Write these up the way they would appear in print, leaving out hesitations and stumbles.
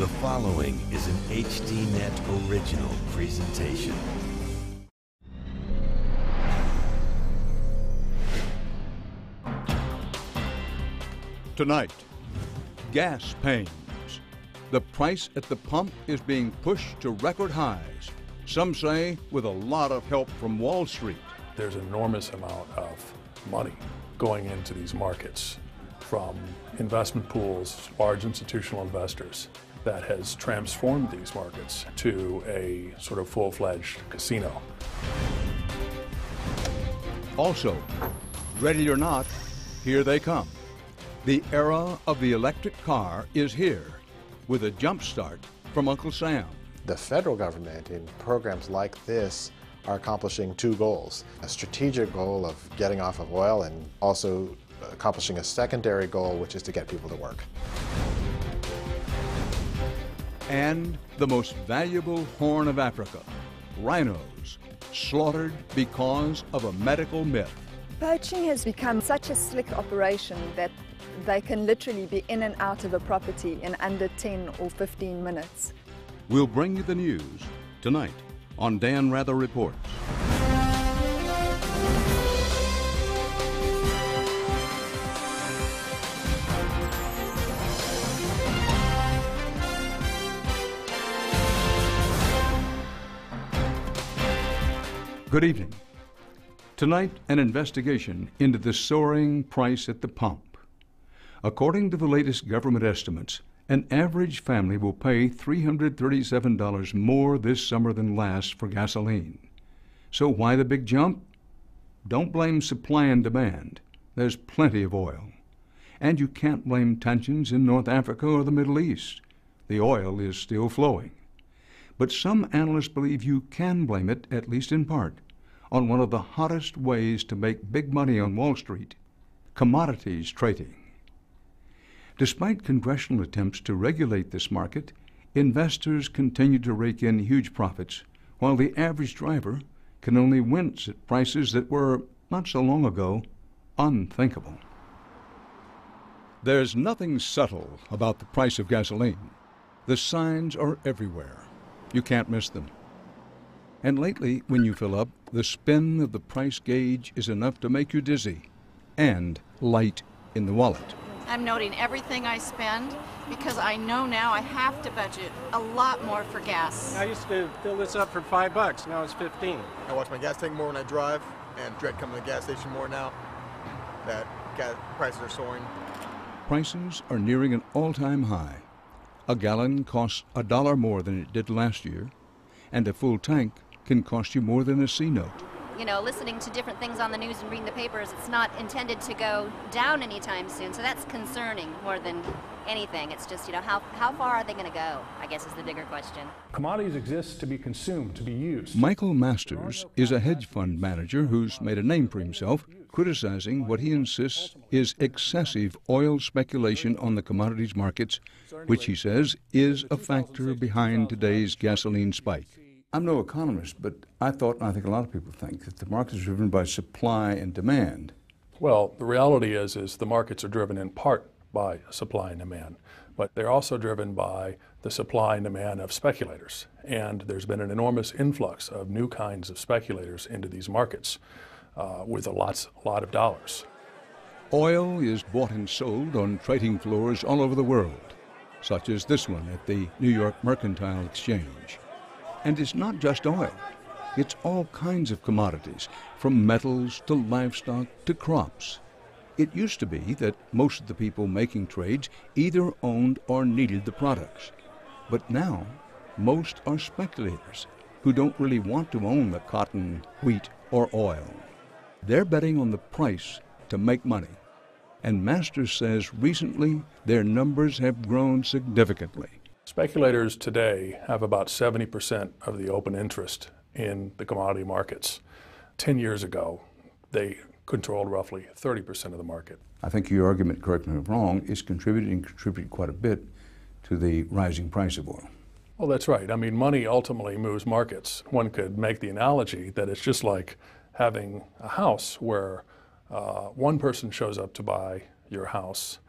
The following is an HDNet original presentation. Tonight, gas pains. The price at the pump is being pushed to record highs. Some say with a lot of help from Wall Street. There's an enormous amount of money going into these markets from investment pools, large institutional investors, that has transformed these markets to a sort of full-fledged casino. Also, ready or not, here they come. The era of the electric car is here, with a jump start from Uncle Sam. The federal government in programs like this are accomplishing two goals. A strategic goal of getting off of oil and also accomplishing a secondary goal, which is to get people to work. And the most valuable horn of Africa, rhinos, slaughtered because of a medical myth. Poaching has become such a slick operation that they can literally be in and out of a property in under 10 or 15 minutes. We'll bring you the news tonight on Dan Rather Reports. Good evening. Tonight, an investigation into the soaring price at the pump. According to the latest government estimates, an average family will pay $337 more this summer than last for gasoline. So why the big jump? Don't blame supply and demand. There's plenty of oil. And you can't blame tensions in North Africa or the Middle East. The oil is still flowing. But some analysts believe you can blame it, at least in part, on one of the hottest ways to make big money on Wall Street, commodities trading. Despite congressional attempts to regulate this market, investors continue to rake in huge profits, while the average driver can only wince at prices that were, not so long ago, unthinkable. There's nothing subtle about the price of gasoline. The signs are everywhere. You can't miss them. And lately, when you fill up, the spin of the price gauge is enough to make you dizzy and light in the wallet. I'm noting everything I spend because I know now I have to budget a lot more for gas. I used to fill this up for $5, now it's 15. I watch my gas tank more when I drive and dread coming to the gas station more now that gas prices are soaring. Prices are nearing an all-time high. A gallon costs $1 more than it did last year, and a full tank can cost you more than a C-note. You know, listening to different things on the news and reading the papers, it's not intended to go down anytime soon, so that's concerning more than anything. It's just, you know, how far are they going to go, I guess is the bigger question. Commodities exist to be consumed, to be used. Michael Masters is a hedge fund manager who's made a name for himself, criticizing what he insists is excessive oil speculation on the commodities markets, which he says is a factor behind today's gasoline spike. I'm no economist, but I thought, and I think a lot of people think, that the market is driven by supply and demand. Well, the reality is the markets are driven in part by supply and demand, but they're also driven by the supply and demand of speculators. And there's been an enormous influx of new kinds of speculators into these markets with a lot of dollars. Oil is bought and sold on trading floors all over the world, such as this one at the New York Mercantile Exchange. And it's not just oil. It's all kinds of commodities, from metals to livestock to crops. It used to be that most of the people making trades either owned or needed the products. But now, most are speculators who don't really want to own the cotton, wheat, or oil. They're betting on the price to make money. And Masters says recently their numbers have grown significantly. Speculators today have about 70% of the open interest in the commodity markets. 10 years ago, they controlled roughly 30% of the market. I think your argument, correct me if I'm wrong, is contributing quite a bit to the rising price of oil. Well, that's right. I mean, money ultimately moves markets. One could make the analogy that it's just like having a house where one person shows up to buy your house,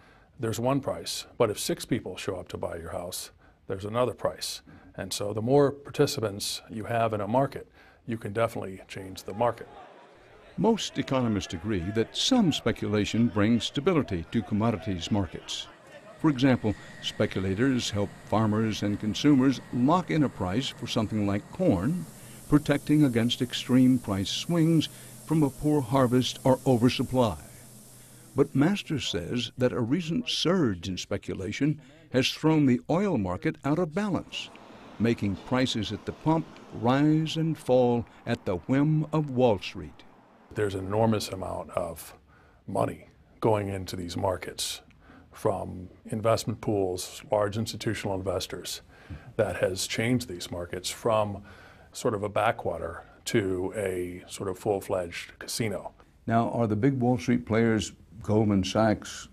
there's one price. But if 6 people show up to buy your house, there's another price. And so the more participants you have in a market, you can definitely change the market. Most economists agree that some speculation brings stability to commodities markets. For example, speculators help farmers and consumers lock in a price for something like corn, protecting against extreme price swings from a poor harvest or oversupply. But Masters says that a recent surge in speculation has thrown the oil market out of balance, making prices at the pump rise and fall at the whim of Wall Street. There's an enormous amount of money going into these markets from investment pools, large institutional investors, that has changed these markets from sort of a backwater to a sort of full-fledged casino. Now, are the big Wall Street players, Goldman Sachs,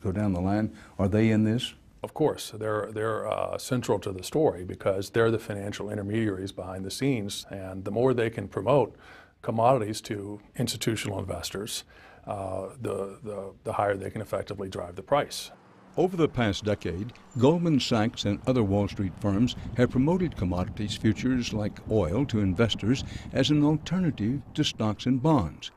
go down the line, are they in this? Of course, they're central to the story because they're the financial intermediaries behind the scenes, and the more they can promote commodities to institutional investors, the higher they can effectively drive the price. Over the past decade, Goldman Sachs and other Wall Street firms have promoted commodities futures like oil to investors as an alternative to stocks and bonds.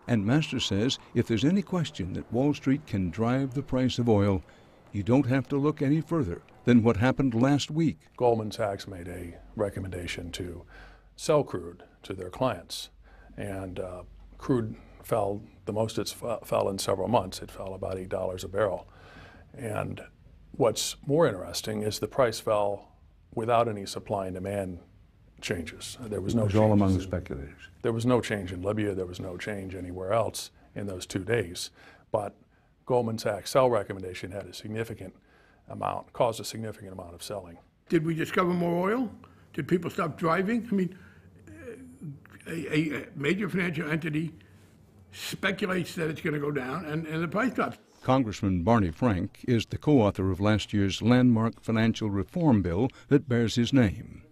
And Masters says if there's any question that Wall Street can drive the price of oil, you don't have to look any further than what happened last week. Goldman Sachs made a recommendation to sell crude to their clients. And crude fell the most it's fell in several months. It fell about $8 a barrel. And what's more interesting is the price fell without any supply and demand changes. There was no change. All among the speculators. There was no change in Libya. There was no change anywhere else in those 2 days. But Goldman Sachs' sell recommendation had a significant amount, caused a significant amount of selling. Did we discover more oil? Did people stop driving? I mean, a major financial entity speculates that it's going to go down, and the price drops. Congressman Barney Frank is the co-author of last year's landmark financial reform bill that bears his name.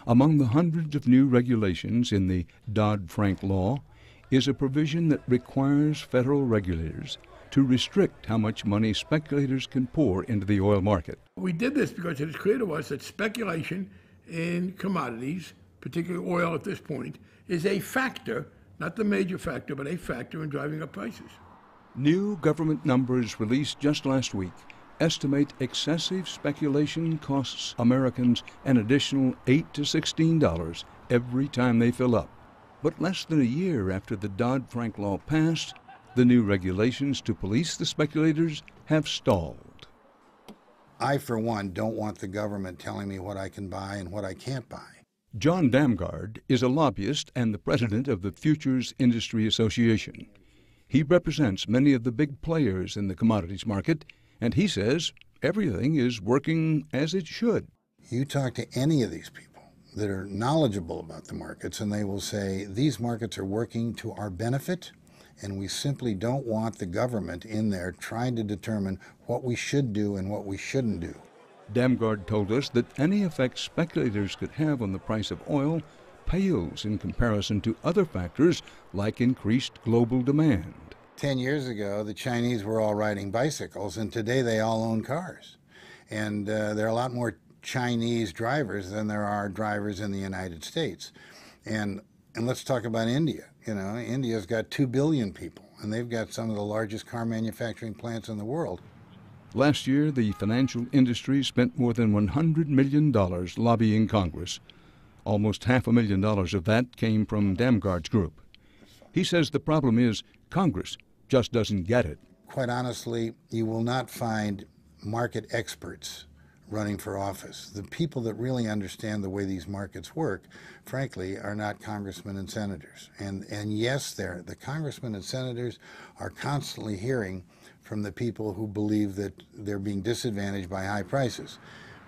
Among the hundreds of new regulations in the Dodd-Frank law is a provision that requires federal regulators to restrict how much money speculators can pour into the oil market. We did this because it is clear to us that speculation in commodities, particularly oil at this point, is a factor, not the major factor, but a factor in driving up prices. New government numbers released just last week estimate excessive speculation costs Americans an additional $8 to $16 every time they fill up. But less than a year after the Dodd-Frank law passed, the new regulations to police the speculators have stalled. I, for one, don't want the government telling me what I can buy and what I can't buy. John Damgard is a lobbyist and the president of the Futures Industry Association. He represents many of the big players in the commodities market, and he says everything is working as it should. You talk to any of these people that are knowledgeable about the markets, and they will say these markets are working to our benefit, and we simply don't want the government in there trying to determine what we should do and what we shouldn't do. Damgard told us that any effect speculators could have on the price of oil pales in comparison to other factors like increased global demand. 10 years ago, the Chinese were all riding bicycles, and today they all own cars. And there are a lot more Chinese drivers than there are drivers in the United States. And let's talk about India. You know, India's got 2 billion people, and they've got some of the largest car manufacturing plants in the world. Last year, the financial industry spent more than $100 million lobbying Congress. Almost $500,000 of that came from Damgard's group. He says the problem is Congress just doesn't get it. Quite honestly, you will not find market experts running for office. The people that really understand the way these markets work, frankly, are not congressmen and senators. And yes, the congressmen and senators are constantly hearing from the people who believe that they're being disadvantaged by high prices.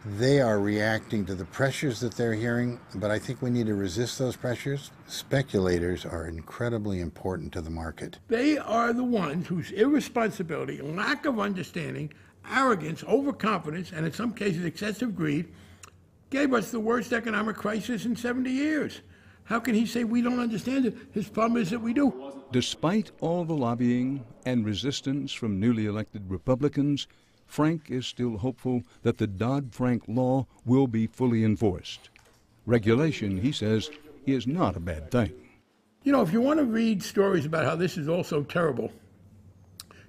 They are reacting to the pressures that they're hearing, but I think we need to resist those pressures. Speculators are incredibly important to the market. They are the ones whose irresponsibility, lack of understanding, arrogance, overconfidence, and in some cases excessive greed, gave us the worst economic crisis in 70 years. How can he say we don't understand it? His problem is that we do. Despite all the lobbying and resistance from newly elected Republicans, Frank is still hopeful that the Dodd-Frank law will be fully enforced. Regulation, he says, is not a bad thing. You know, if you want to read stories about how this is all so terrible,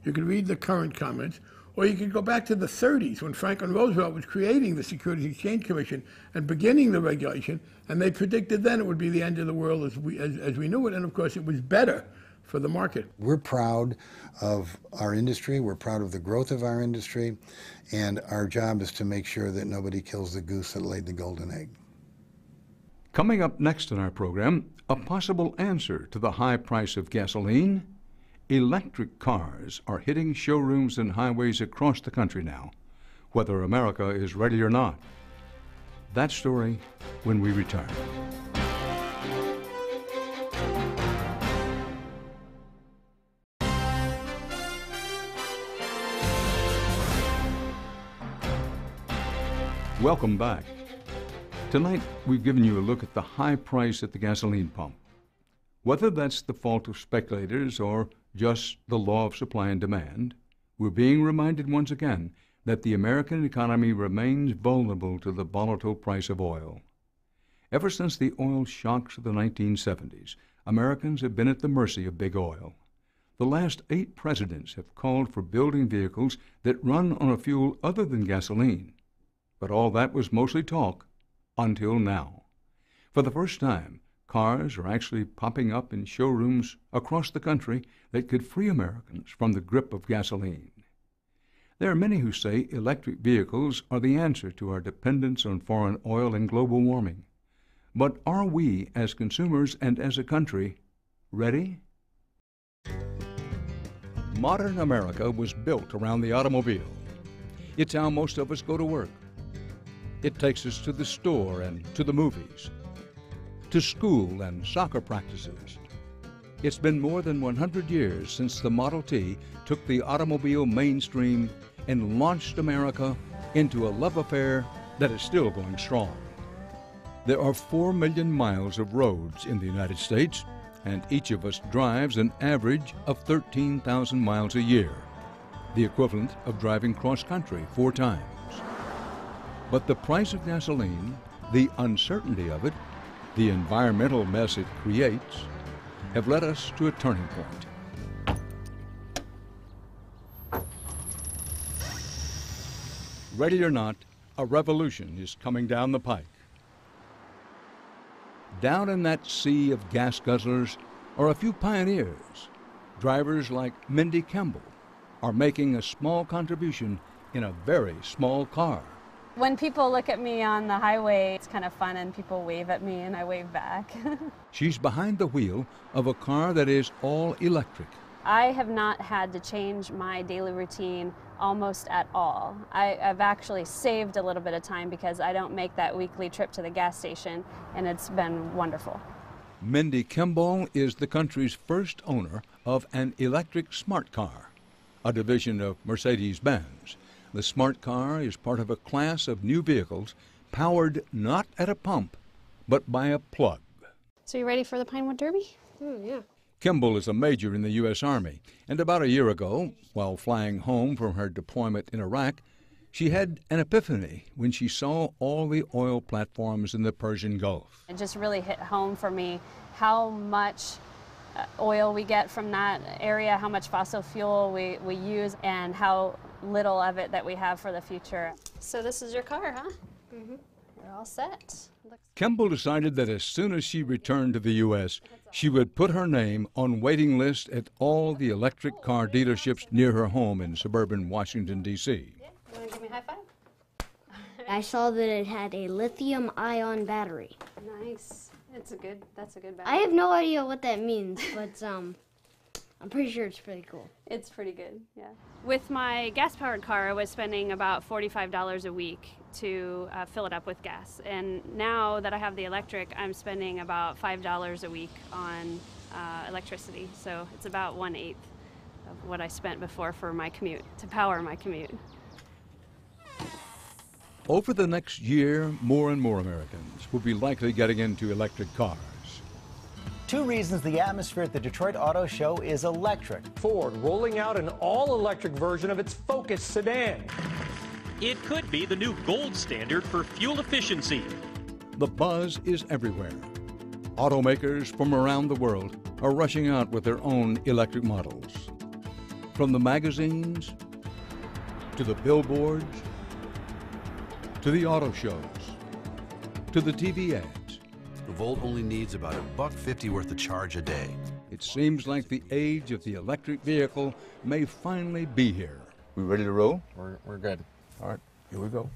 you can read the current comments, or you can go back to the 30s when Franklin Roosevelt was creating the Securities and Exchange Commission and beginning the regulation, and they predicted then it would be the end of the world as we knew it, and of course it was better for the market. We're proud of our industry, we're proud of the growth of our industry, and our job is to make sure that nobody kills the goose that laid the golden egg. Coming up next in our program, a possible answer to the high price of gasoline. Electric cars are hitting showrooms and highways across the country now, whether America is ready or not. That story when we return. Welcome back. Tonight, we've given you a look at the high price at the gasoline pump. Whether that's the fault of speculators or just the law of supply and demand, we're being reminded once again that the American economy remains vulnerable to the volatile price of oil. Ever since the oil shocks of the 1970s, Americans have been at the mercy of big oil. The last 8 presidents have called for building vehicles that run on a fuel other than gasoline. But all that was mostly talk until now. For the first time, cars are actually popping up in showrooms across the country that could free Americans from the grip of gasoline. There are many who say electric vehicles are the answer to our dependence on foreign oil and global warming. But are we, as consumers and as a country, ready? Modern America was built around the automobile. It's how most of us go to work. It takes us to the store and to the movies, to school and soccer practices. It's been more than 100 years since the Model T took the automobile mainstream and launched America into a love affair that is still going strong. There are 4 million miles of roads in the United States, and each of us drives an average of 13,000 miles a year, the equivalent of driving cross-country 4 times. But the price of gasoline, the uncertainty of it, the environmental mess it creates, have led us to a turning point. Ready or not, a revolution is coming down the pike. Down in that sea of gas guzzlers are a few pioneers. Drivers like Mindy Campbell are making a small contribution in a very small car. When people look at me on the highway, it's kind of fun and people wave at me and I wave back. She's behind the wheel of a car that is all electric. I have not had to change my daily routine almost at all. I've actually saved a little bit of time because I don't make that weekly trip to the gas station, and it's been wonderful. Mindy Campbell is the country's first owner of an electric smart car, a division of Mercedes-Benz. The smart car is part of a class of new vehicles powered not at a pump, but by a plug. So you ready for the Pinewood Derby? Yeah. Kimball is a major in the U.S. Army, and about a year ago, while flying home from her deployment in Iraq, she had an epiphany when she saw all the oil platforms in the Persian Gulf. It just really hit home for me how much oil we get from that area, how much fossil fuel we use, and how little of it that we have for the future. So this is your car, huh? Mm-hmm. You're all set. Kimball decided that as soon as she returned to the U.S., she would put her name on waiting lists at all the electric car dealerships near her home in suburban Washington, D.C. You want to give me a high five? I saw that it had a lithium-ion battery. Nice. That's a good battery. I have no idea what that means, but I'm pretty sure it's pretty cool. It's pretty good, yeah. With my gas-powered car, I was spending about $45 a week to fill it up with gas. And now that I have the electric, I'm spending about $5 a week on electricity. So it's about 1/8 of what I spent before for my commute, to power my commute. Over the next year, more and more Americans will be likely getting into electric cars. 2 reasons the atmosphere at the Detroit Auto Show is electric. Ford rolling out an all-electric version of its Focus sedan. It could be the new gold standard for fuel efficiency. The buzz is everywhere. Automakers from around the world are rushing out with their own electric models. From the magazines, to the billboards, to the auto shows, to the TV ads. The Volt only needs about $1.50 worth of charge a day. It seems like the age of the electric vehicle may finally be here. We ready to roll? We're good. All right, here we go.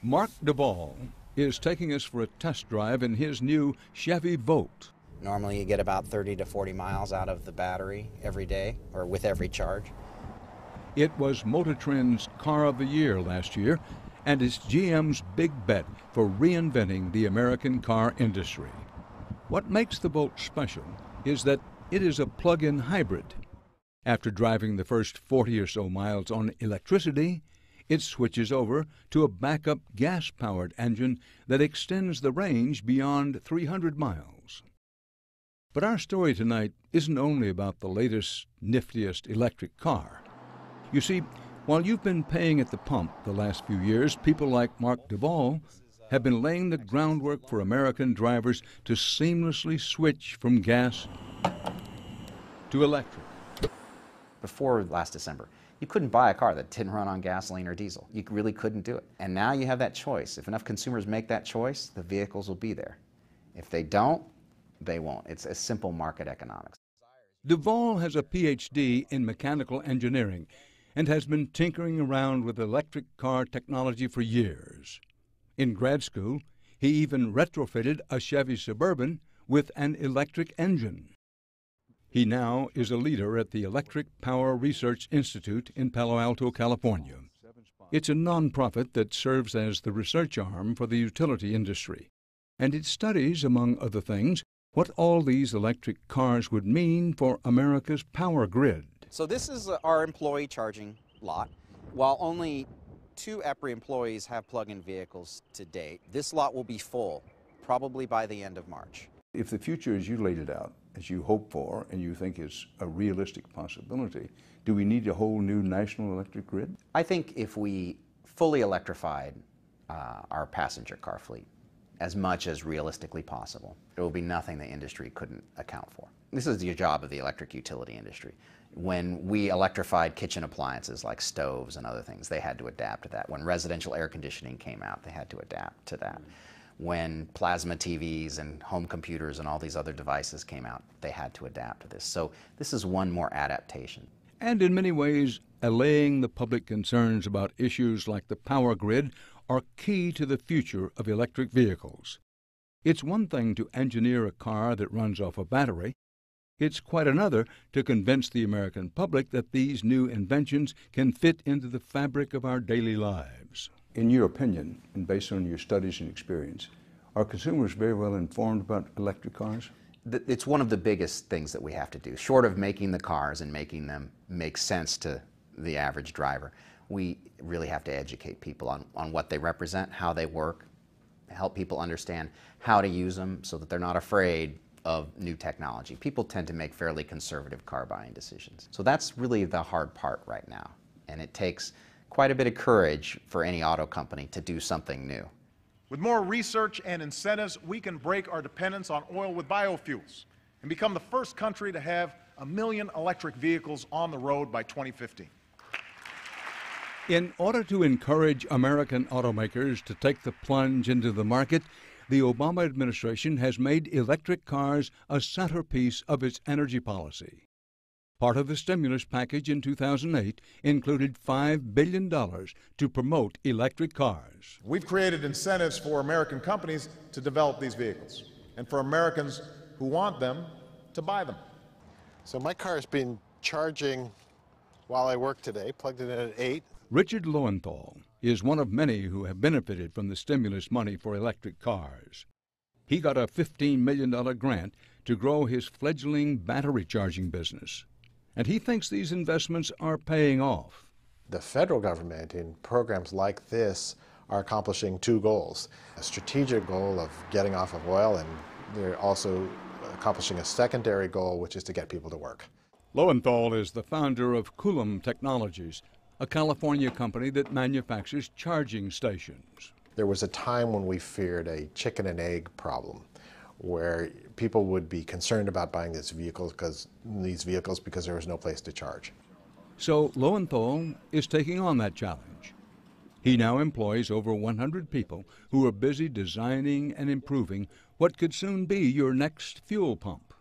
Mark Duvall is taking us for a test drive in his new Chevy Volt. Normally you get about 30 to 40 miles out of the battery every day, or with every charge. It was Motor Trend's Car of the Year last year, and it's GM's big bet for reinventing the American car industry. What makes the Volt special is that it is a plug-in hybrid. After driving the first 40 or so miles on electricity, it switches over to a backup gas-powered engine that extends the range beyond 300 miles. But our story tonight isn't only about the latest, niftiest electric car. You see, while you've been paying at the pump the last few years, people like Mark Duvall have been laying the groundwork for American drivers to seamlessly switch from gas to electric. Before last December, you couldn't buy a car that didn't run on gasoline or diesel. You really couldn't do it. And now you have that choice. If enough consumers make that choice, the vehicles will be there. If they don't, they won't. It's a simple market economics. Duvall has a PhD in mechanical engineering and has been tinkering around with electric car technology for years. In grad school, he even retrofitted a Chevy Suburban with an electric engine. He now is a leader at the Electric Power Research Institute in Palo Alto, California. It's a nonprofit that serves as the research arm for the utility industry, and it studies, among other things, what all these electric cars would mean for America's power grid. So this is our employee charging lot. While only 2 EPRI employees have plug-in vehicles to date, this lot will be full, probably by the end of March. If the future as you laid it out, as you hope for, and you think is a realistic possibility, do we need a whole new national electric grid? I think if we fully electrified our passenger car fleet as much as realistically possible, there will be nothing the industry couldn't account for. This is the job of the electric utility industry. When we electrified kitchen appliances like stoves and other things, they had to adapt to that. When residential air conditioning came out, they had to adapt to that. When plasma TVs and home computers and all these other devices came out, they had to adapt to this. So this is one more adaptation. And in many ways, allaying the public concerns about issues like the power grid are key to the future of electric vehicles. It's one thing to engineer a car that runs off a battery. It's quite another to convince the American public that these new inventions can fit into the fabric of our daily lives. In your opinion, and based on your studies and experience, are consumers very well informed about electric cars? It's one of the biggest things that we have to do. Short of making the cars and making them make sense to the average driver, we really have to educate people on what they represent, how they work, help people understand how to use them so that they're not afraid of new technology. People tend to make fairly conservative car buying decisions. So that's really the hard part right now. And it takes quite a bit of courage for any auto company to do something new. With more research and incentives, we can break our dependence on oil with biofuels and become the first country to have 1 million electric vehicles on the road by 2015. In order to encourage American automakers to take the plunge into the market, the Obama administration has made electric cars a centerpiece of its energy policy. Part of the stimulus package in 2008 included $5 billion to promote electric cars. We've created incentives for American companies to develop these vehicles and for Americans who want them to buy them. So my car has been charging while I work today, plugged it in at 8. Richard Lowenthal is one of many who have benefited from the stimulus money for electric cars. He got a $15 million grant to grow his fledgling battery charging business, and he thinks these investments are paying off. The federal government in programs like this are accomplishing 2 goals. A strategic goal of getting off of oil, and they're also accomplishing a secondary goal, which is to get people to work. Lowenthal is the founder of Coulomb Technologies, a California company that manufactures charging stations. There was a time when we feared a chicken and egg problem, where people would be concerned about buying these vehicles because there was no place to charge. So Lowenthal is taking on that challenge. He now employs over 100 people who are busy designing and improving what could soon be your next fuel pump.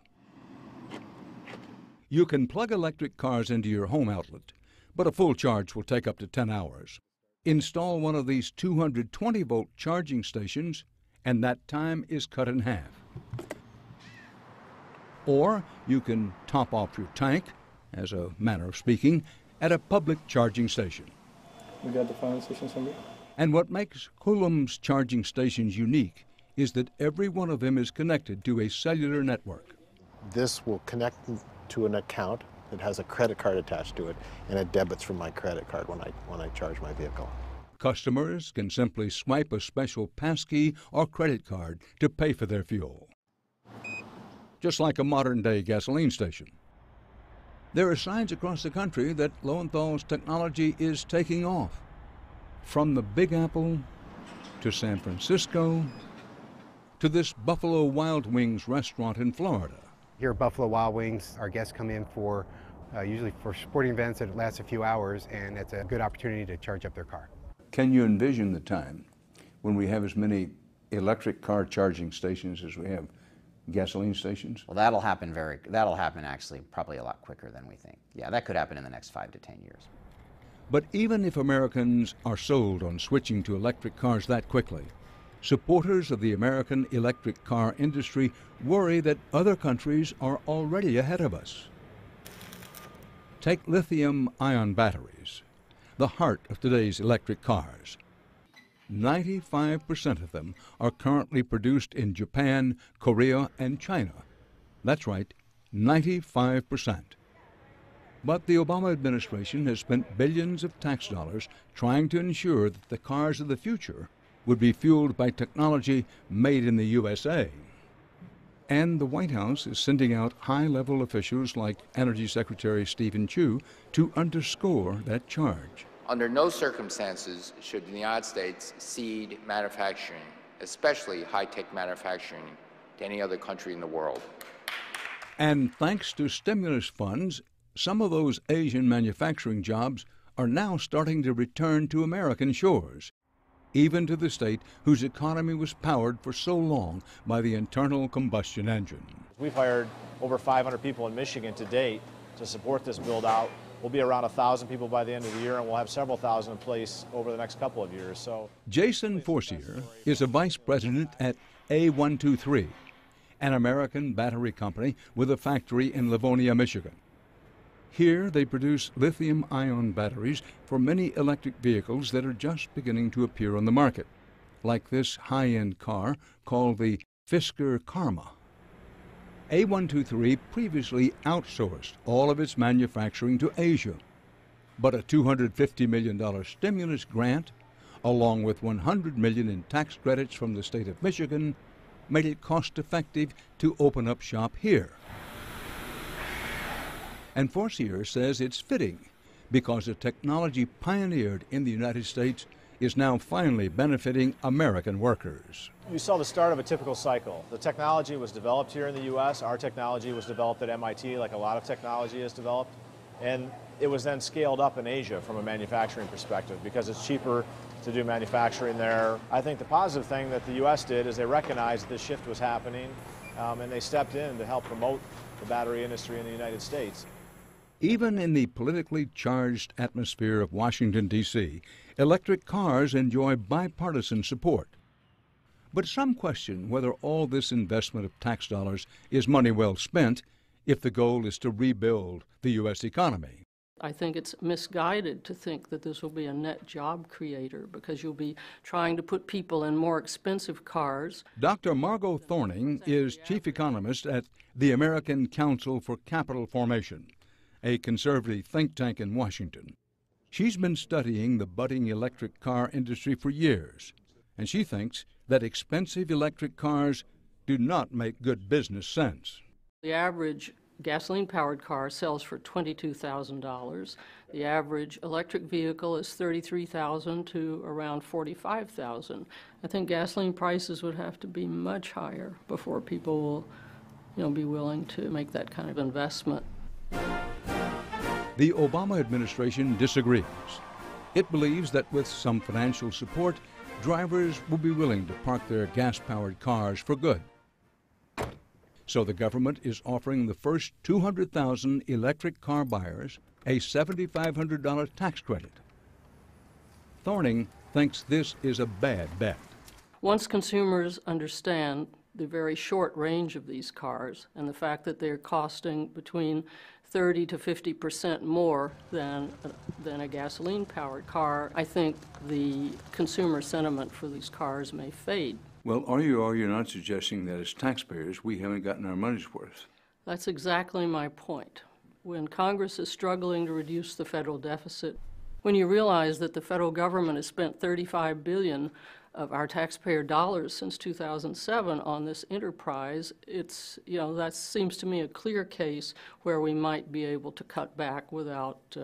You can plug electric cars into your home outlet, but a full charge will take up to 10 hours. Install one of these 220-volt charging stations, and that time is cut in half. Or you can top off your tank, as a manner of speaking, at a public charging station. We got the final station somewhere. And what makes Coulomb's charging stations unique is that every one of them is connected to a cellular network. This will connect to an account that has a credit card attached to it, and it debits from my credit card when I charge my vehicle. Customers can simply swipe a special passkey or credit card to pay for their fuel, just like a modern-day gasoline station. There are signs across the country that Lowenthal's technology is taking off. From the Big Apple to San Francisco to this Buffalo Wild Wings restaurant in Florida. Here at Buffalo Wild Wings, our guests come in for usually for sporting events that last a few hours, and it's a good opportunity to charge up their car. Can you envision the time when we have as many electric car charging stations as we have gasoline stations? Well, that'll happen actually probably a lot quicker than we think. Yeah, that could happen in the next 5 to 10 years. But even if Americans are sold on switching to electric cars that quickly, supporters of the American electric car industry worry that other countries are already ahead of us. Take lithium-ion batteries, the heart of today's electric cars. 95% of them are currently produced in Japan, Korea, and China. That's right, 95%. But the Obama administration has spent billions of tax dollars trying to ensure that the cars of the future would be fueled by technology made in the USA. And the White House is sending out high-level officials like Energy Secretary Stephen Chu to underscore that charge. Under no circumstances should the United States cede manufacturing, especially high-tech manufacturing, to any other country in the world. And thanks to stimulus funds, some of those Asian manufacturing jobs are now starting to return to American shores, even to the state whose economy was powered for so long by the internal combustion engine. We've hired over 500 people in Michigan to date to support this build-out. We'll be around 1,000 people by the end of the year, and we'll have several thousand in place over the next couple of years. So, Jason Forcier is a vice president at A123, an American battery company with a factory in Livonia, Michigan. Here they produce lithium-ion batteries for many electric vehicles that are just beginning to appear on the market, like this high-end car called the Fisker Karma. A123 previously outsourced all of its manufacturing to Asia, but a $250 million stimulus grant, along with $100 million in tax credits from the state of Michigan, made it cost-effective to open up shop here. And Forcier says it's fitting because the technology pioneered in the United States is now finally benefiting American workers. you saw the start of a typical cycle. The technology was developed here in the U.S. Our technology was developed at MIT, like a lot of technology is developed. And it was then scaled up in Asia from a manufacturing perspective because it's cheaper to do manufacturing there. I think the positive thing that the U.S. did is they recognized this shift was happening, and they stepped in to help promote the battery industry in the United States. Even in the politically charged atmosphere of Washington, D.C., electric cars enjoy bipartisan support. But some question whether all this investment of tax dollars is money well spent if the goal is to rebuild the U.S. economy. I think it's misguided to think that this will be a net job creator because you'll be trying to put people in more expensive cars. Dr. Margot Thorning is chief economist at the American Council for Capital Formation, a conservative think tank in Washington. She's been studying the budding electric car industry for years, and she thinks that expensive electric cars do not make good business sense. The average gasoline-powered car sells for $22,000. The average electric vehicle is $33,000 to around $45,000. I think gasoline prices would have to be much higher before people will, be willing to make that kind of investment. The Obama administration disagrees. It believes that with some financial support, drivers will be willing to park their gas-powered cars for good. So the government is offering the first 200,000 electric car buyers a $7,500 tax credit. Thorning thinks this is a bad bet. Once consumers understand the very short range of these cars and the fact that they're costing between 30 to 50% more than a gasoline-powered car, I think the consumer sentiment for these cars may fade. Well, are you not suggesting that as taxpayers we haven't gotten our money's worth? That's exactly my point. When Congress is struggling to reduce the federal deficit, when you realize that the federal government has spent $35 billion of our taxpayer dollars since 2007 on this enterprise, that seems to me a clear case where we might be able to cut back without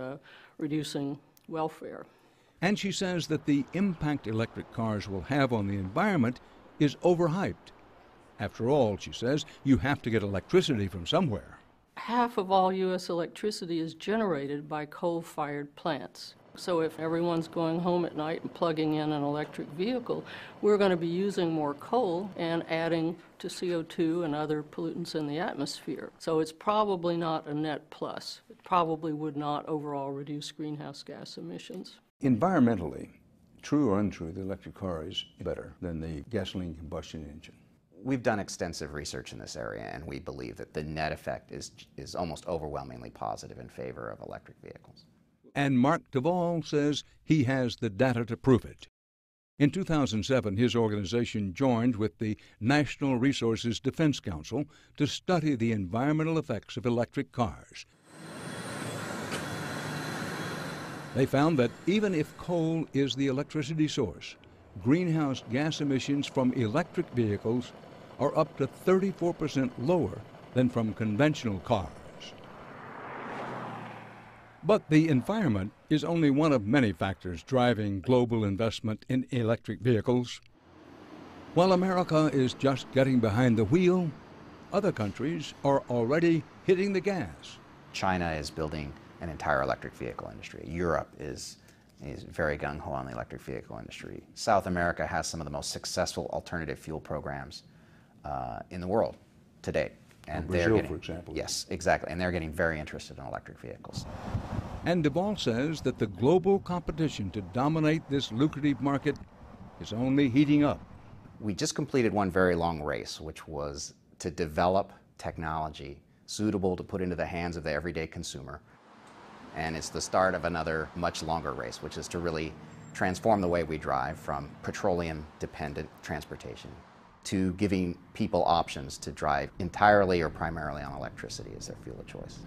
reducing welfare. And she says that the impact electric cars will have on the environment is overhyped. After all, she says, you have to get electricity from somewhere. Half of all U.S. electricity is generated by coal-fired plants. So if everyone's going home at night and plugging in an electric vehicle, we're going to be using more coal and adding to CO2 and other pollutants in the atmosphere. So it's probably not a net plus. It probably would not overall reduce greenhouse gas emissions. Environmentally, true or untrue, the electric car is better than the gasoline combustion engine. We've done extensive research in this area, and we believe that the net effect is almost overwhelmingly positive in favor of electric vehicles. And Mark Duvall says he has the data to prove it. In 2007, his organization joined with the National Resources Defense Council to study the environmental effects of electric cars. They found that even if coal is the electricity source, greenhouse gas emissions from electric vehicles are up to 34% lower than from conventional cars. But the environment is only one of many factors driving global investment in electric vehicles. While America is just getting behind the wheel, other countries are already hitting the gas. China is building an entire electric vehicle industry. Europe is very gung-ho on the electric vehicle industry. South America has some of the most successful alternative fuel programs in the world to date. And Brazil, for example. Yes, exactly. And they're getting very interested in electric vehicles. And Duvall says that the global competition to dominate this lucrative market is only heating up. We just completed one very long race, which was to develop technology suitable to put into the hands of the everyday consumer. And it's the start of another much longer race, which is to really transform the way we drive from petroleum-dependent transportation to giving people options to drive entirely or primarily on electricity as their fuel of choice.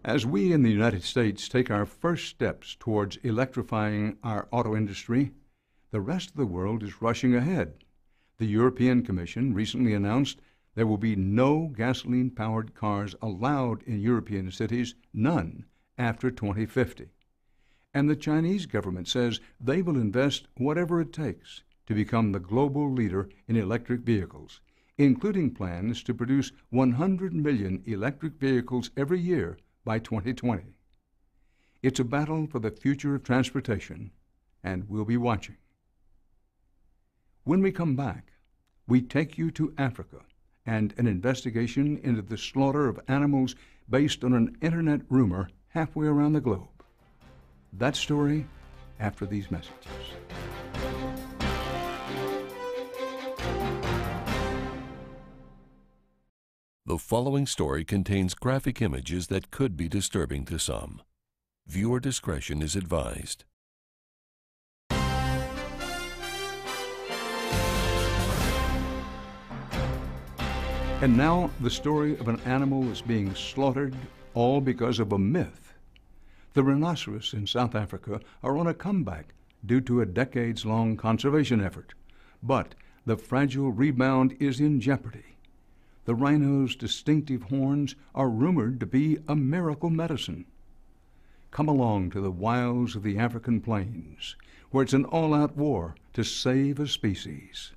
As we in the United States take our first steps towards electrifying our auto industry, the rest of the world is rushing ahead. The European Commission recently announced there will be no gasoline-powered cars allowed in European cities, none, after 2050. And the Chinese government says they will invest whatever it takes to become the global leader in electric vehicles, including plans to produce 100 million electric vehicles every year by 2020. It's a battle for the future of transportation, and we'll be watching. When we come back, we take you to Africa and an investigation into the slaughter of animals based on an internet rumor halfway around the globe. That story after these messages. The following story contains graphic images that could be disturbing to some. Viewer discretion is advised. And now the story of an animal that's being slaughtered all because of a myth. The rhinoceros in South Africa are on a comeback due to a decades-long conservation effort. But the fragile rebound is in jeopardy. The rhino's distinctive horns are rumored to be a miracle medicine. Come along to the wilds of the African plains, where it's an all-out war to save a species.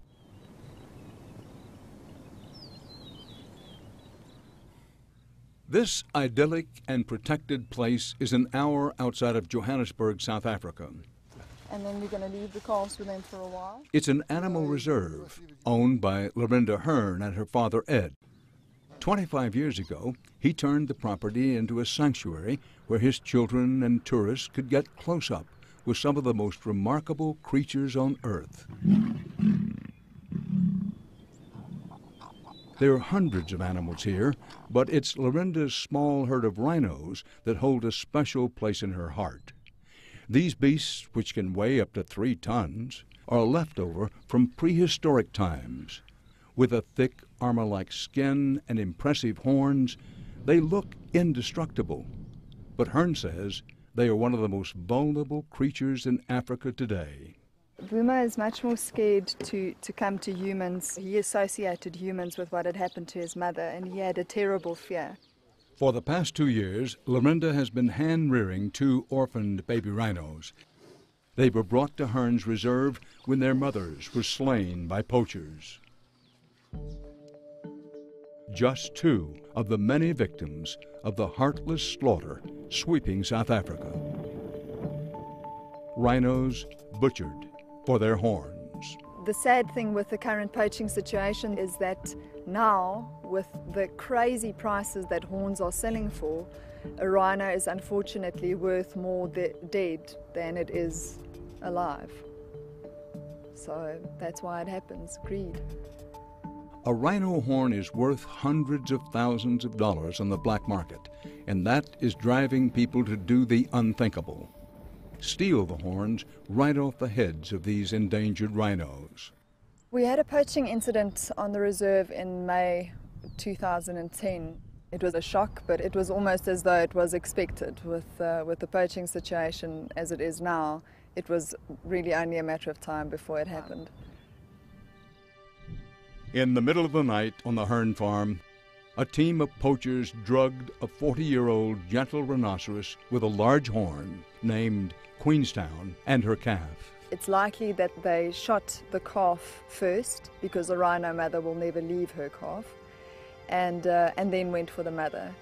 This idyllic and protected place is an hour outside of Johannesburg, South Africa. And then you're going to leave the calves with them for a while? It's an animal reserve owned by Lorinda Hearn and her father Ed. 25 years ago, he turned the property into a sanctuary where his children and tourists could get close up with some of the most remarkable creatures on Earth. There are hundreds of animals here, but it's Lorinda's small herd of rhinos that hold a special place in her heart. These beasts, which can weigh up to 3 tons, are a leftover from prehistoric times. With a thick, armor-like skin and impressive horns, they look indestructible. But Hearn says they are one of the most vulnerable creatures in Africa today. Buma is much more scared to come to humans. He associated humans with what had happened to his mother, and he had a terrible fear. For the past 2 years, Lorinda has been hand-rearing 2 orphaned baby rhinos. They were brought to Hearn's reserve when their mothers were slain by poachers. Just 2 of the many victims of the heartless slaughter sweeping South Africa. Rhinos butchered for their horns. The sad thing with the current poaching situation is that now, with the crazy prices that horns are selling for, a rhino is unfortunately worth more dead than it is alive. So that's why it happens, greed. A rhino horn is worth hundreds of thousands of dollars on the black market, and that is driving people to do the unthinkable. Steal the horns right off the heads of these endangered rhinos. We had a poaching incident on the reserve in May 2010. It was a shock, but it was almost as though it was expected. With the poaching situation as it is now, it was really only a matter of time before it happened. In the middle of the night on the Hearn farm, a team of poachers drugged a 40-year-old gentle rhinoceros with a large horn named Queenstown and her calf. It's likely that they shot the calf first because the rhino mother will never leave her calf, and then went for the mother.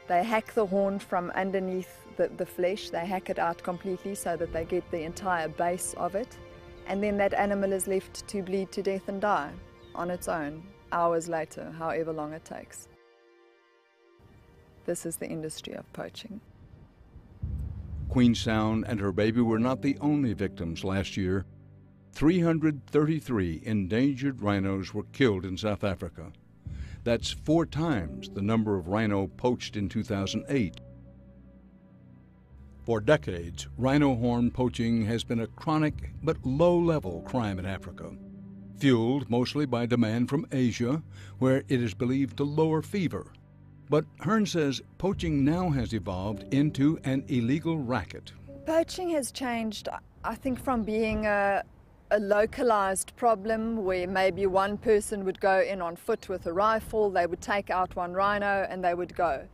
They hack the horn from underneath the flesh, they hack it out completely so that they get the entire base of it, and then that animal is left to bleed to death and die on its own, hours later, however long it takes. This is the industry of poaching. Queenstown and her baby were not the only victims last year. 333 endangered rhinos were killed in South Africa. That's 4 times the number of rhino poached in 2008. For decades, rhino horn poaching has been a chronic but low-level crime in Africa, fueled mostly by demand from Asia, where it is believed to lower fever. But Hearn says poaching now has evolved into an illegal racket. Poaching has changed, I think, from being a localized problem where maybe one person would go in on foot with a rifle, they would take out one rhino and they would go.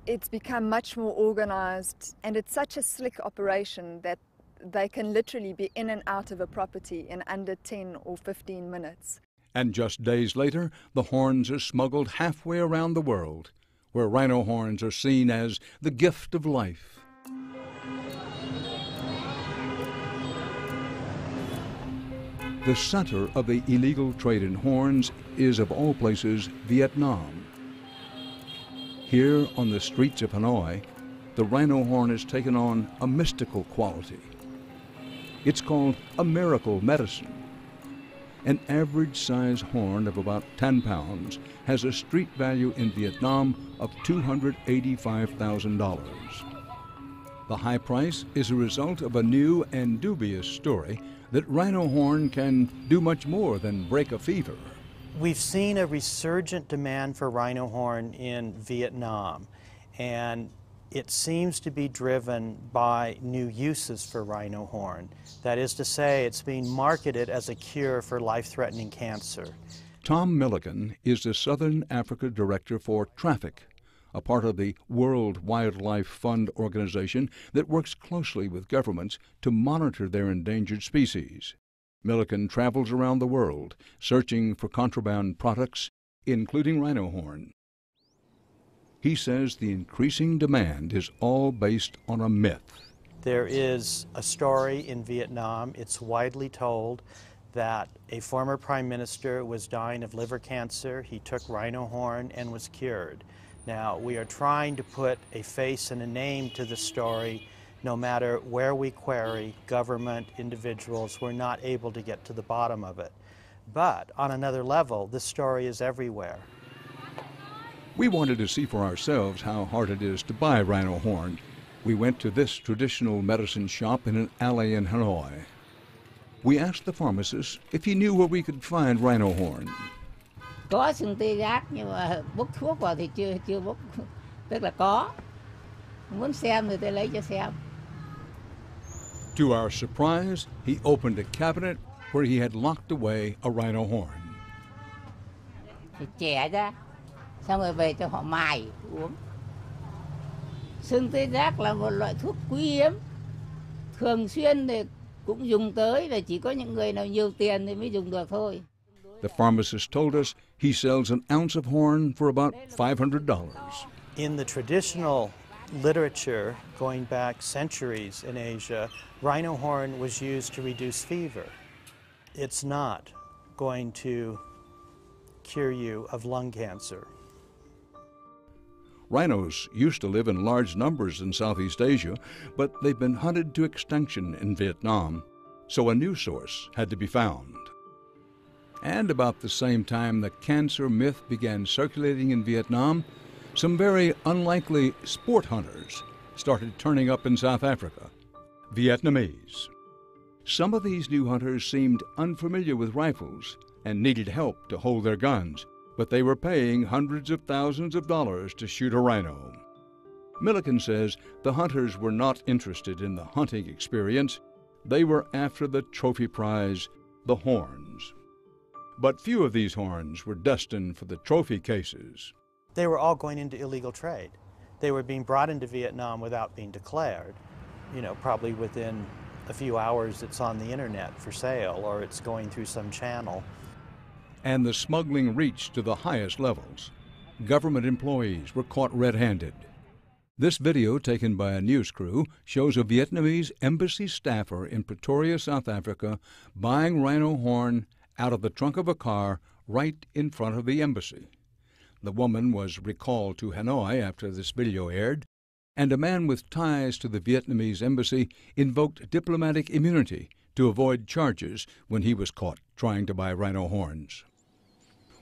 It's become much more organized, and it's such a slick operation that they can literally be in and out of a property in under 10 or 15 minutes. And just days later, the horns are smuggled halfway around the world, where rhino horns are seen as the gift of life. The center of the illegal trade in horns is, of all places, Vietnam. Here on the streets of Hanoi, the rhino horn has taken on a mystical quality. It's called a miracle medicine. An average-size horn of about 10 pounds has a street value in Vietnam of $285,000. The high price is a result of a new and dubious story that rhino horn can do much more than break a fever. We've seen a resurgent demand for rhino horn in Vietnam, and it seems to be driven by new uses for rhino horn. That is to say, it's being marketed as a cure for life-threatening cancer. Tom Milligan is the Southern Africa Director for Traffic, a part of the World Wildlife Fund organization that works closely with governments to monitor their endangered species. Milligan travels around the world searching for contraband products, including rhino horn. He says the increasing demand is all based on a myth. There is a story in Vietnam, it's widely told, that a former prime minister was dying of liver cancer. He took rhino horn and was cured. Now, we are trying to put a face and a name to the story. No matter where we query, government, individuals, we're not able to get to the bottom of it. But on another level, this story is everywhere. We wanted to see for ourselves how hard it is to buy rhino horn. We went to this traditional medicine shop in an alley in Hanoi. We asked the pharmacist if he knew where we could find rhino horn. Có sừng tê giác nhưng mà bốc thuốc vào thì chưa bốc, tức là có. Muốn xem thì tôi lấy cho xem. To our surprise, he opened a cabinet where he had locked away a rhino horn. Thì chẻ ra, xong rồi về cho họ mài uống. Sừng tê giác là một loại thuốc quý hiếm, thường xuyên thì cũng dùng tới, và chỉ có những người nào nhiều tiền thì mới dùng được thôi. The pharmacist told us he sells an ounce of horn for about $500. In the traditional literature going back centuries in Asia, rhino horn was used to reduce fever. It's not going to cure you of lung cancer. Rhinos used to live in large numbers in Southeast Asia, but they've been hunted to extinction in Vietnam, so a new source had to be found. And about the same time the cancer myth began circulating in Vietnam, some very unlikely sport hunters started turning up in South Africa, Vietnamese. Some of these new hunters seemed unfamiliar with rifles and needed help to hold their guns, but they were paying hundreds of thousands of dollars to shoot a rhino. Milligan says the hunters were not interested in the hunting experience. They were after the trophy prize, the horns. But few of these horns were destined for the trophy cases. They were all going into illegal trade. They were being brought into Vietnam without being declared. You know, probably within a few hours it's on the internet for sale, or it's going through some channel. And the smuggling reached to the highest levels. Government employees were caught red-handed. This video, taken by a news crew, shows a Vietnamese embassy staffer in Pretoria, South Africa, buying rhino horn out of the trunk of a car right in front of the embassy. The woman was recalled to Hanoi after this video aired, and a man with ties to the Vietnamese embassy invoked diplomatic immunity to avoid charges when he was caught trying to buy rhino horns.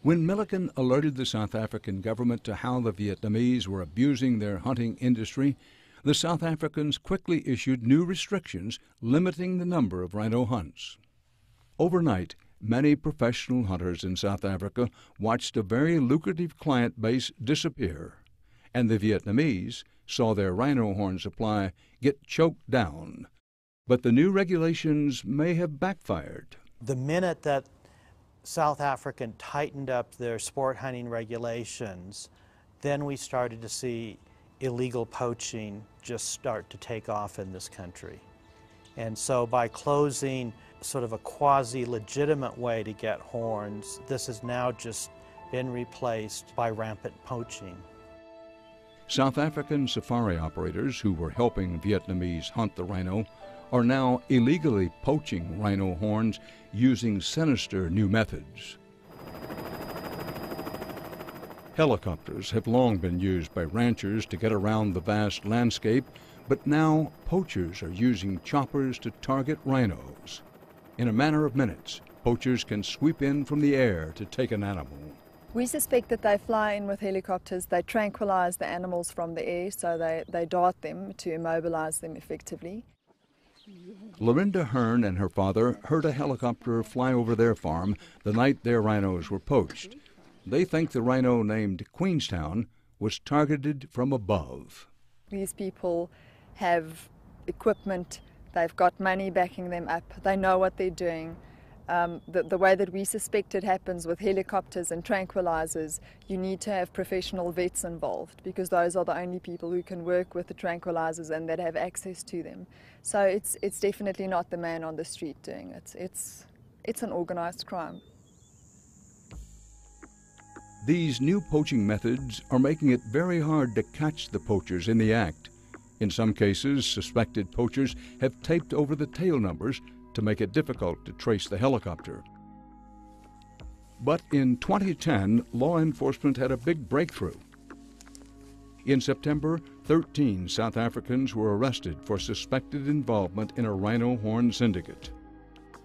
When Milligan alerted the South African government to how the Vietnamese were abusing their hunting industry, the South Africans quickly issued new restrictions limiting the number of rhino hunts. Overnight, many professional hunters in South Africa watched a very lucrative client base disappear, and the Vietnamese saw their rhino horn supply get choked down. But the new regulations may have backfired. The minute that South Africa tightened up their sport hunting regulations, then we started to see illegal poaching just start to take off in this country. And so by closing sort of a quasi-legitimate way to get horns, this has now just been replaced by rampant poaching. South African safari operators who were helping Vietnamese hunt the rhino are now illegally poaching rhino horns using sinister new methods. Helicopters have long been used by ranchers to get around the vast landscape, but now poachers are using choppers to target rhinos. In a matter of minutes, poachers can sweep in from the air to take an animal. We suspect that they fly in with helicopters, they tranquilize the animals from the air, so they dart them to immobilize them effectively. Lorinda Hearn and her father heard a helicopter fly over their farm the night their rhinos were poached. They think the rhino named Queenstown was targeted from above. These people have equipment, they've got money backing them up, they know what they're doing. The way that we suspect it happens with helicopters and tranquilizers, you need to have professional vets involved, because those are the only people who can work with the tranquilizers and that have access to them. So it's definitely not the man on the street doing it. It's an organized crime. These new poaching methods are making it very hard to catch the poachers in the act. In some cases, suspected poachers have taped over the tail numbers to make it difficult to trace the helicopter. But in 2010, law enforcement had a big breakthrough. In September, 13 South Africans were arrested for suspected involvement in a rhino horn syndicate.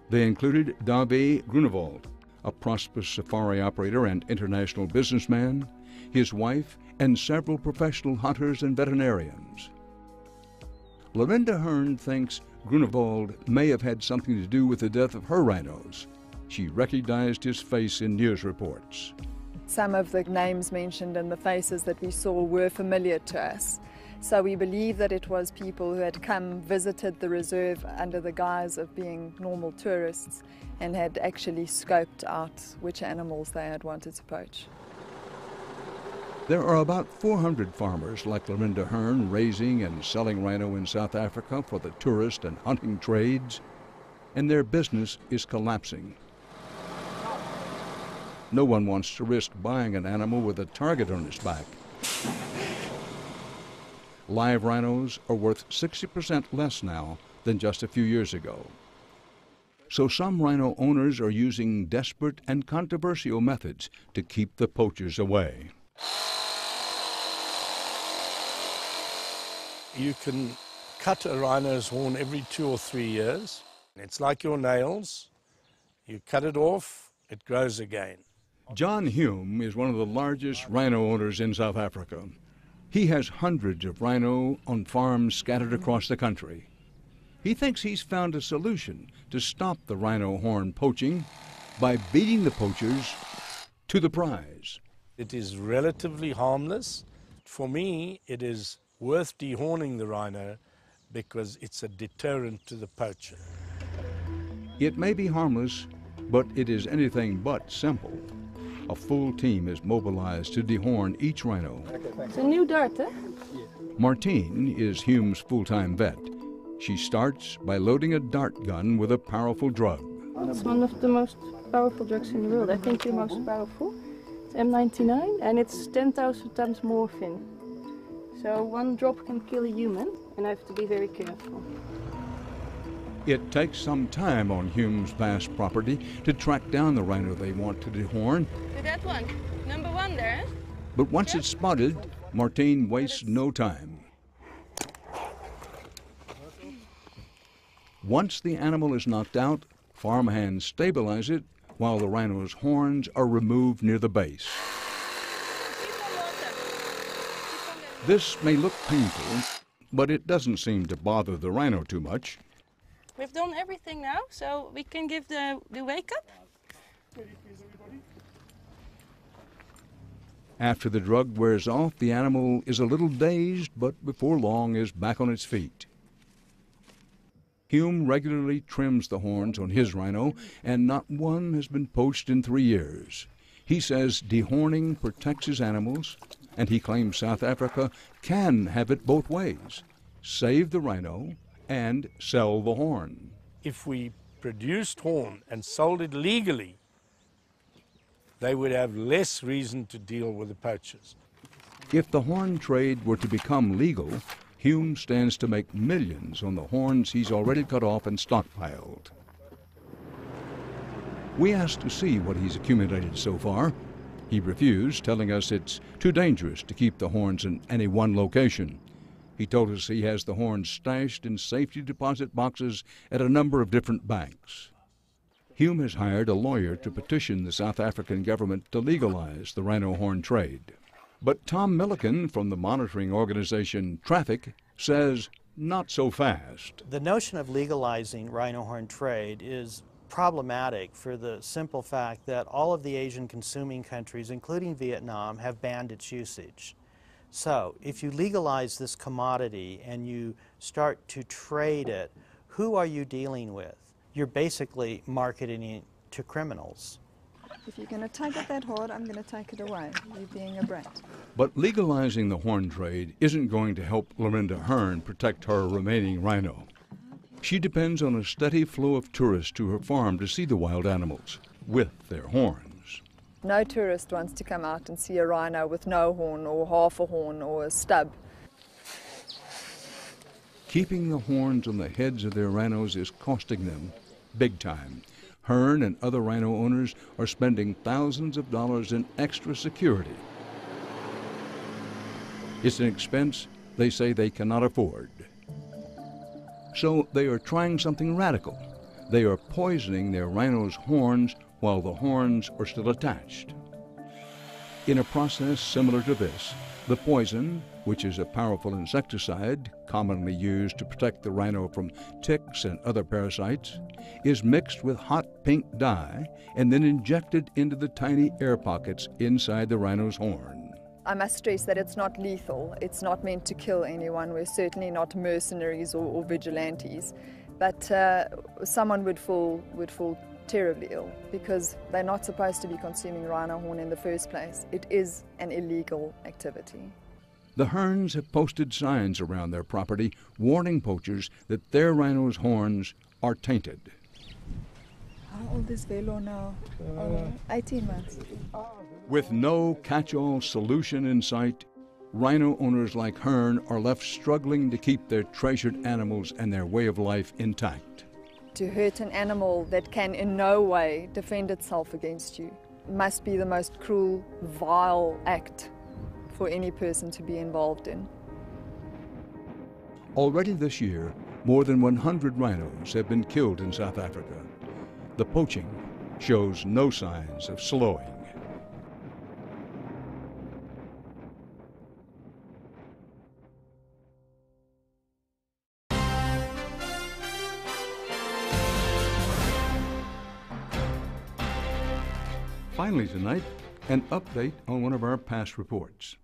They included Dawie Grunewald, a prosperous safari operator and international businessman, his wife, and several professional hunters and veterinarians. Lorinda Hearn thinks Grunewald may have had something to do with the death of her rhinos. She recognized his face in news reports. Some of the names mentioned and the faces that we saw were familiar to us. So we believe that it was people who had come, visited the reserve under the guise of being normal tourists, and had actually scoped out which animals they had wanted to poach. There are about 400 farmers like Lorinda Hearn raising and selling rhino in South Africa for the tourist and hunting trades, and their business is collapsing. No one wants to risk buying an animal with a target on its back. Live rhinos are worth 60% less now than just a few years ago. So some rhino owners are using desperate and controversial methods to keep the poachers away. You can cut a rhino's horn every 2 or 3 years. It's like your nails. You cut it off, it grows again. John Hume is one of the largest rhino owners in South Africa. He has hundreds of rhino on farms scattered across the country. He thinks he's found a solution to stop the rhino horn poaching by beating the poachers to the prize. It is relatively harmless. For me, it is worth dehorning the rhino because it's a deterrent to the poacher. It may be harmless, but it is anything but simple. A full team is mobilized to dehorn each rhino. It's a new dart, eh? Martine is Hume's full-time vet. She starts by loading a dart gun with a powerful drug. It's one of the most powerful drugs in the world. I think the most powerful. It's M99 and it's 10,000 times morphine. So one drop can kill a human, and I have to be very careful. It takes some time on Hume's vast property to track down the rhino they want to dehorn. That one, number 1 there. But once it's spotted, Martine wastes no time. Once the animal is knocked out, farmhands stabilize it while the rhino's horns are removed near the base. This may look painful, but it doesn't seem to bother the rhino too much. We've done everything now, so we can give the wake up. After the drug wears off, the animal is a little dazed, but before long is back on its feet. Hume regularly trims the horns on his rhino, and not one has been poached in 3 years. He says dehorning protects his animals, and he claims South Africa can have it both ways: save the rhino and sell the horn. If we produced horn and sold it legally, they would have less reason to deal with the poachers. If the horn trade were to become legal, Hume stands to make millions on the horns he's already cut off and stockpiled. We asked to see what he's accumulated so far. He refused, telling us it's too dangerous to keep the horns in any one location. He told us he has the horns stashed in safety deposit boxes at a number of different banks. Hume has hired a lawyer to petition the South African government to legalize the rhino horn trade. But Tom Milliken from the monitoring organization Traffic says not so fast. The notion of legalizing rhino horn trade is problematic for the simple fact that all of the Asian consuming countries, including Vietnam, have banned its usage. So if you legalize this commodity and you start to trade it, who are you dealing with? You're basically marketing it to criminals. If you're going to take it that hard, I'm going to take it away. You being a brat. But legalizing the horn trade isn't going to help Lorinda Hearn protect her remaining rhino. She depends on a steady flow of tourists to her farm to see the wild animals with their horns. No tourist wants to come out and see a rhino with no horn or half a horn or a stub. Keeping the horns on the heads of their rhinos is costing them big time. Hearn and other rhino owners are spending thousands of dollars in extra security. It's an expense they say they cannot afford. So they are trying something radical. They are poisoning their rhinos' horns while the horns are still attached. In a process similar to this, the poison, which is a powerful insecticide commonly used to protect the rhino from ticks and other parasites, is mixed with hot pink dye and then injected into the tiny air pockets inside the rhino's horn. I must stress that it's not lethal. It's not meant to kill anyone. We're certainly not mercenaries or vigilantes. But someone would fall terribly ill because they're not supposed to be consuming rhino horn in the first place. It is an illegal activity. The Hearns have posted signs around their property warning poachers that their rhino's horns are tainted. How old is Velo now? 18 months. With no catch-all solution in sight, rhino owners like Hearn are left struggling to keep their treasured animals and their way of life intact. To hurt an animal that can in no way defend itself against you must be the most cruel, vile act for any person to be involved in. Already this year, more than 100 rhinos have been killed in South Africa. The poaching shows no signs of slowing. Finally tonight, an update on one of our past reports.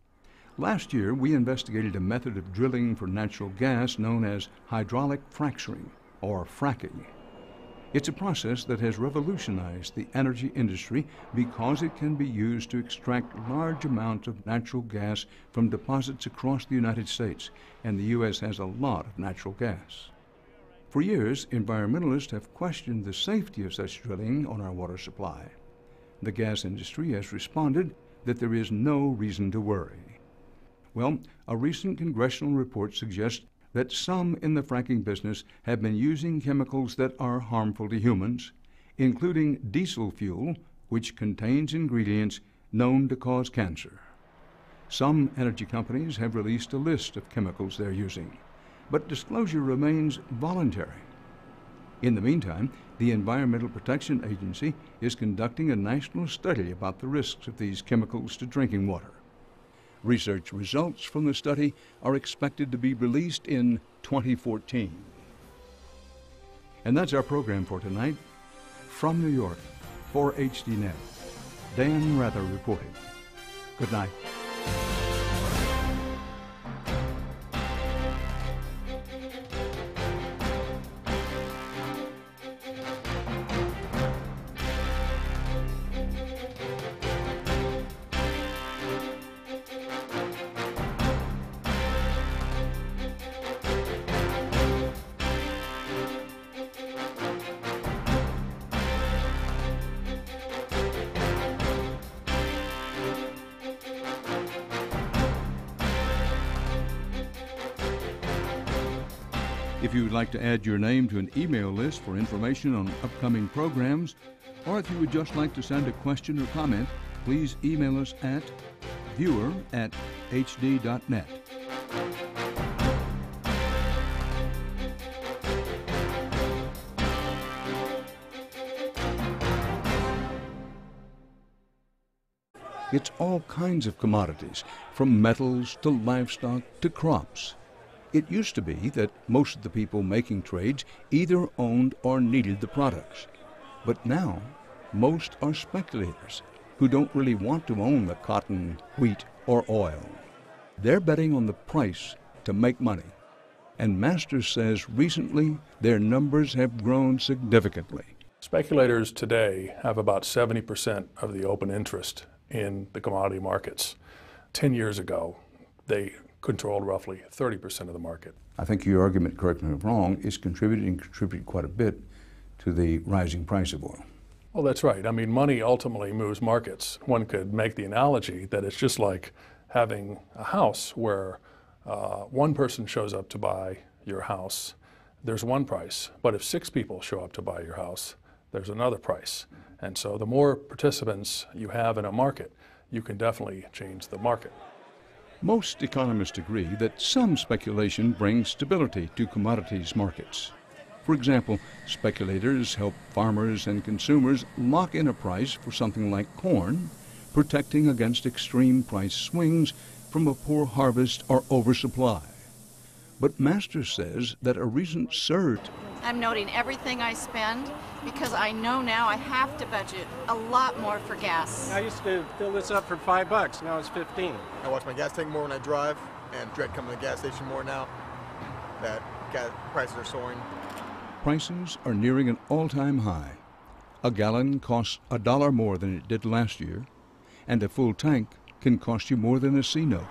Last year, we investigated a method of drilling for natural gas known as hydraulic fracturing, or fracking. It's a process that has revolutionized the energy industry because it can be used to extract large amounts of natural gas from deposits across the United States, and the U.S. has a lot of natural gas. For years, environmentalists have questioned the safety of such drilling on our water supply. The gas industry has responded that there is no reason to worry. Well, a recent congressional report suggests that some in the fracking business have been using chemicals that are harmful to humans, including diesel fuel, which contains ingredients known to cause cancer. Some energy companies have released a list of chemicals they're using, but disclosure remains voluntary. In the meantime, the Environmental Protection Agency is conducting a national study about the risks of these chemicals to drinking water. Research results from the study are expected to be released in 2014. And that's our program for tonight. From New York, for HDNet, Dan Rather reporting. Good night. If you would like to add your name to an email list for information on upcoming programs, or if you would just like to send a question or comment, please email us at viewer@hd.net. It's all kinds of commodities, from metals to livestock to crops. It used to be that most of the people making trades either owned or needed the products. But now, most are speculators who don't really want to own the cotton, wheat, or oil. They're betting on the price to make money. And Masters says recently their numbers have grown significantly. Speculators today have about 70% of the open interest in the commodity markets. 10 years ago, they controlled roughly 30% of the market. I think your argument, correct me if I'm wrong, is contributing quite a bit to the rising price of oil. Well, that's right. I mean, money ultimately moves markets. One could make the analogy that it's just like having a house where one person shows up to buy your house, there's one price. But if 6 people show up to buy your house, there's another price. And so the more participants you have in a market, you can definitely change the market. Most economists agree that some speculation brings stability to commodities markets. For example, speculators help farmers and consumers lock in a price for something like corn, protecting against extreme price swings from a poor harvest or oversupply. But Masters says that a recent surge... I'm noting everything I spend because I know now I have to budget a lot more for gas. I used to fill this up for $5, now it's 15. I watch my gas tank more when I drive and dread coming to the gas station more now that gas prices are soaring. Prices are nearing an all-time high. A gallon costs $1 more than it did last year, and a full tank can cost you more than a C-note.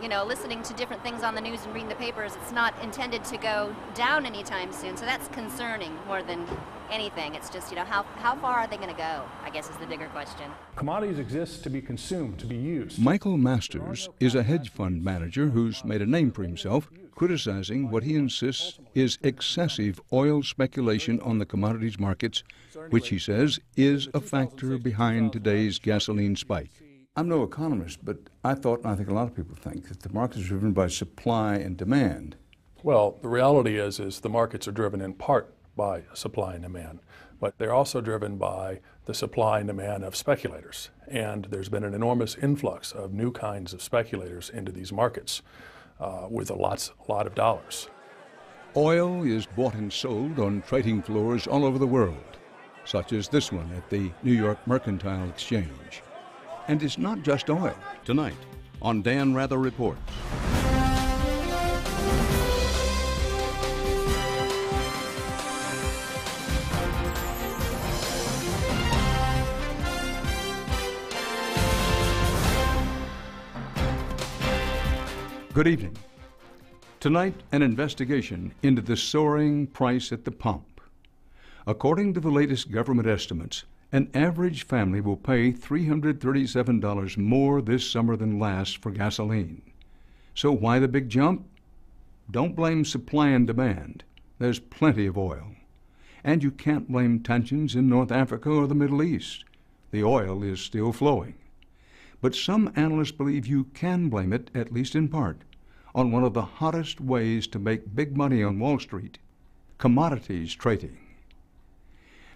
You know, listening to different things on the news and reading the papers, it's not intended to go down anytime soon, so that's concerning more than anything. It's just, you know, how far are they going to go, I guess is the bigger question. Commodities exist to be consumed, to be used. Michael Masters is a hedge fund manager who's made a name for himself, criticizing what he insists is excessive oil speculation on the commodities markets, which he says is a factor behind today's gasoline spike. I'm no economist, but I thought, and I think a lot of people think, that the market is driven by supply and demand. Well, the reality is the markets are driven in part by supply and demand, but they're also driven by the supply and demand of speculators. And there's been an enormous influx of new kinds of speculators into these markets with a lot of dollars. Oil is bought and sold on trading floors all over the world, such as this one at the New York Mercantile Exchange. And it's not just oil. Tonight, on Dan Rather Reports. Good evening. Tonight, an investigation into the soaring price at the pump. According to the latest government estimates, an average family will pay $337 more this summer than last for gasoline. So why the big jump? Don't blame supply and demand. There's plenty of oil. And you can't blame tensions in North Africa or the Middle East. The oil is still flowing. But some analysts believe you can blame it, at least in part, on one of the hottest ways to make big money on Wall Street, commodities trading.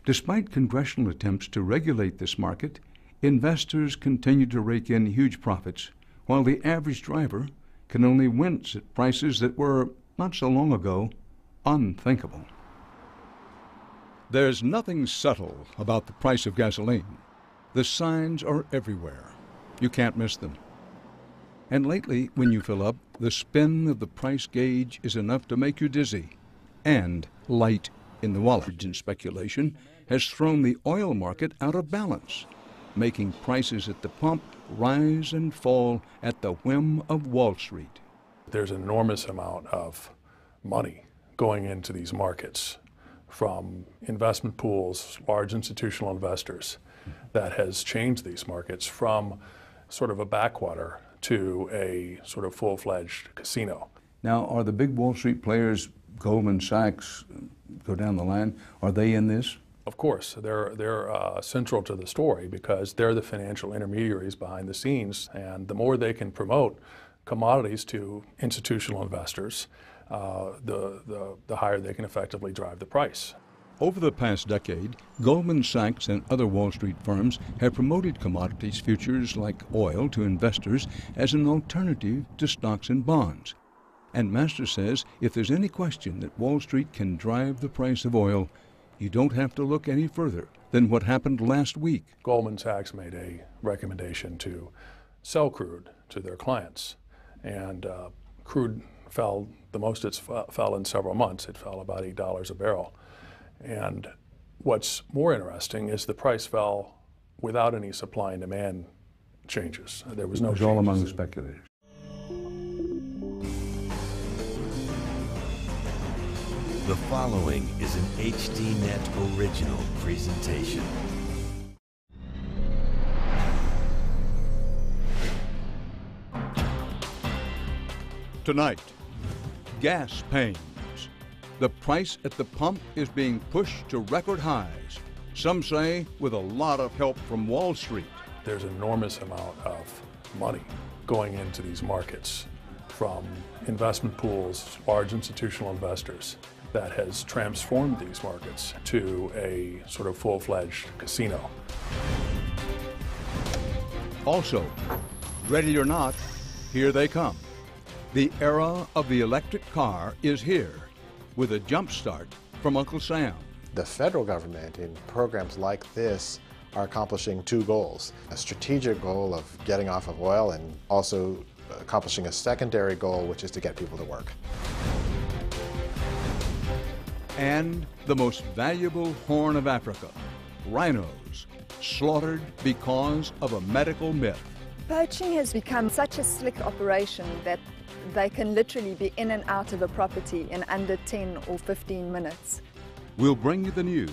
Despite congressional attempts to regulate this market, investors continue to rake in huge profits, while the average driver can only wince at prices that were, not so long ago, unthinkable. There's nothing subtle about the price of gasoline. The signs are everywhere. You can't miss them. And lately, when you fill up, the spin of the price gauge is enough to make you dizzy and light in the wallet. And speculation has thrown the oil market out of balance, making prices at the pump rise and fall at the whim of Wall Street. There's an enormous amount of money going into these markets from investment pools, large institutional investors, that has changed these markets from sort of a backwater to a sort of full-fledged casino. Now, are the big Wall Street players, Goldman Sachs, go down the line, are they in this? Of course, they're central to the story because they're the financial intermediaries behind the scenes, and the more they can promote commodities to institutional investors, the higher they can effectively drive the price. Over the past decade, Goldman Sachs and other Wall Street firms have promoted commodities futures like oil to investors as an alternative to stocks and bonds. And Masters says if there's any question that Wall Street can drive the price of oil, you don't have to look any further than what happened last week. Goldman Sachs made a recommendation to sell crude to their clients. And crude fell, the most it's fell in several months. It fell about $8 a barrel. And what's more interesting is the price fell without any supply and demand changes. There was no changes. It was all among the speculators. The following is an HDNet original presentation. Tonight, gas pains. The price at the pump is being pushed to record highs. Some say with a lot of help from Wall Street. There's an enormous amount of money going into these markets from investment pools, large institutional investors, that has transformed these markets to a sort of full-fledged casino. Also, ready or not, here they come. The era of the electric car is here, with a jump start from Uncle Sam. The federal government in programs like this are accomplishing two goals. A strategic goal of getting off of oil and also accomplishing a secondary goal, which is to get people to work. And the most valuable horn of Africa, rhinos, slaughtered because of a medical myth. Poaching has become such a slick operation that they can literally be in and out of a property in under 10 or 15 minutes. We'll bring you the news